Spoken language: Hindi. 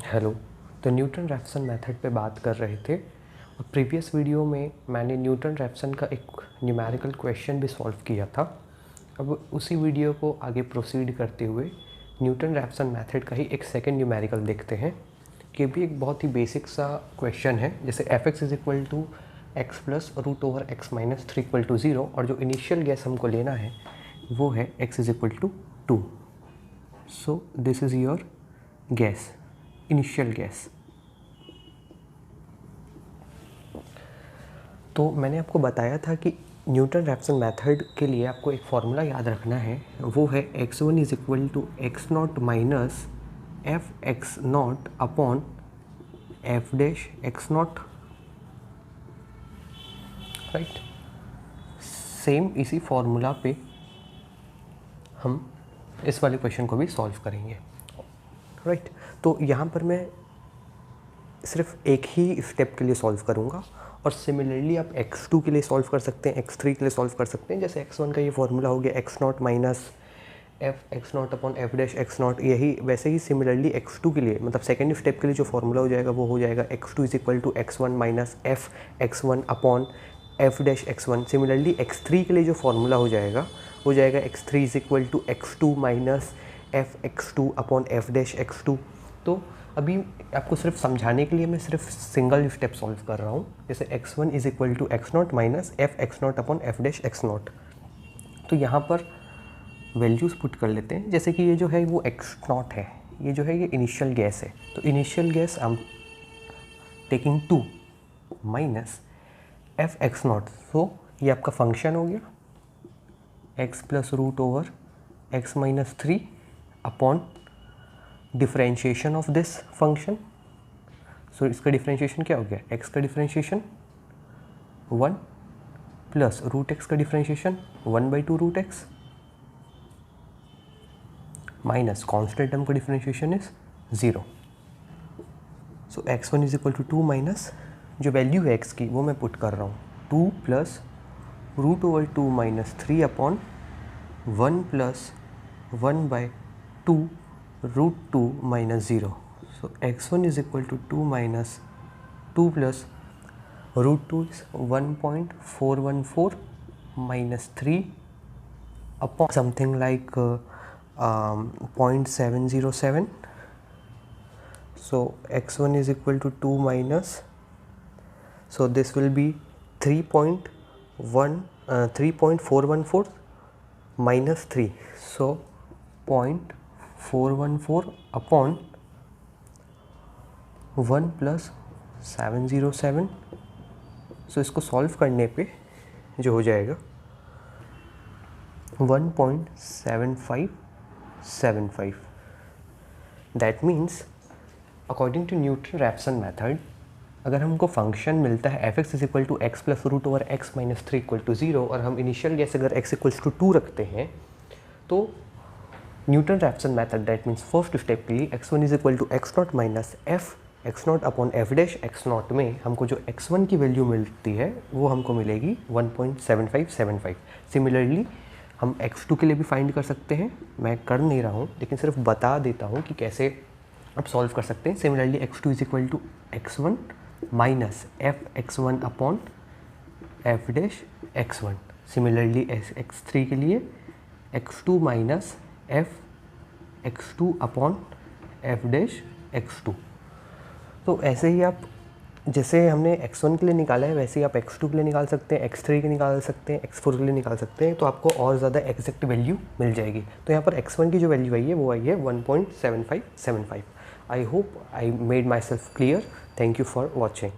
हेलो। तो न्यूटन रैप्सन मेथड पे बात कर रहे थे और प्रीवियस वीडियो में मैंने न्यूटन रैप्सन का एक न्यूमेरिकल क्वेश्चन भी सॉल्व किया था। अब उसी वीडियो को आगे प्रोसीड करते हुए न्यूटन रैप्सन मेथड का ही एक सेकंड न्यूमेरिकल देखते हैं कि भी एक बहुत ही बेसिक सा क्वेश्चन है। जैसे fx is equal to x plus root over x minus 3 equal to 0 और जो इनिशियल गैस हमको लेना है वो है x is equal to 2। So this is your guess, initial guess. तो मैंने आपको बताया था कि न्यूटन रैप्सन मेथड के लिए आपको एक फॉर्मूला याद रखना है, वो है x1 is equal to x not minus f x not upon f dash x not, right. Same इसी फॉर्मूला पे हम इस वाले क्वेश्चन को भी सॉल्व करेंगे, राइट। तो यहाँ पर मैं सिर्फ एक ही स्टेप के लिए सॉल्व करूँगा और सिमिलरली आप x2 के लिए सॉल्व कर सकते हैं, x3 के लिए सॉल्व कर सकते हैं। जैसे x1 का ये फॉर्मूला हो गया x not minus f x not upon f dash x not, यही वैसे ही सिमिलरली x2 के लिए मतलब सेकेंड स्टेप के लिए जो फॉर्मूला हो जाएगा वो हो जाएगा x2 is equal to x1 minus f x1 upon f dash x1। Similarly x3 के लिए जो फॉर्मूला हो जाएगा x3 is equal to x2 minus f x2 upon f dash x2। तो अभी आपको सिर्फ समझाने के लिए मैं सिर्फ सिंगल स्टेप सॉल्व कर रहा हूँ। जैसे x1 is equal to x not minus f x not upon f dash x not. तो यहाँ पर वैल्यूज़ पुट कर लेते हैं। जैसे कि ये जो है वो एक्स नॉट है, ये जो है ये इनिशियल गैस है। तो initial gas I am taking 2 minus f x naught. So ये आपका फंक्शन हो गया x plus root over x minus 3 upon differentiation of this function. So इसका डिफरेंशिएशन क्या हो गया, x का डिफरेंशिएशन 1 प्लस रूट एक्स का differentiation 1/2 root x minus constant term का differentiation is 0। So x1 is equal to 2 minus जो वैल्यू है x की वो मैं पुट कर रहा हूँ 2 plus root over 2 minus 3 upon 1 plus 1/2 root 2 minus 0। So x1 is equal to 2 minus 2 plus root 2 is 1.414 minus 3 upon something like 0.707। So x1 is equal to 2 minus, so this will be 3.414 minus 3, so 0.414 upon 1 plus 707। So इसको सॉल्व करने पे जो हो जाएगा 1.7575। That means according to Newton Raphson method अगर हमको फंक्शन मिलता है fx is equal to x plus root over x minus 3 equal to 0 और हम इनिशियल गैस अगर x इक्वल्स टू 2 रखते हैं तो Newton Raphson method that means first step के लिए x1 is equal to x not minus f x not upon f dash x not में हमको जो x1 की वैल्यू मिलती है वो हमको मिलेगी 1.7575। सिमिलरली हम x2 के लिए भी फाइंड कर सकते हैं, मैं कर नहीं रहा हूँ लेकिन सिर्फ बता देता हूँ कि कैसे आप सॉल्व कर सकते हैं। Similarly x2 is equal to x1 minus f x1 upon f dash x1। Similarly x3 के लिए x2 minus f x2 upon f dash x2। तो ऐसे ही आप जैसे हमने x1 के लिए निकाला है वैसे ही आप x2 के लिए निकाल सकते हैं, x3 के निकाल सकते हैं, x4 के लिए निकाल सकते हैं। तो आपको और ज़्यादा एग्जैक्ट वैल्यू मिल जाएगी। तो यहाँ पर x1 की जो वैल्यू आई है वो आई है 1.7575। I hope I made my self clear. Thank you for watching.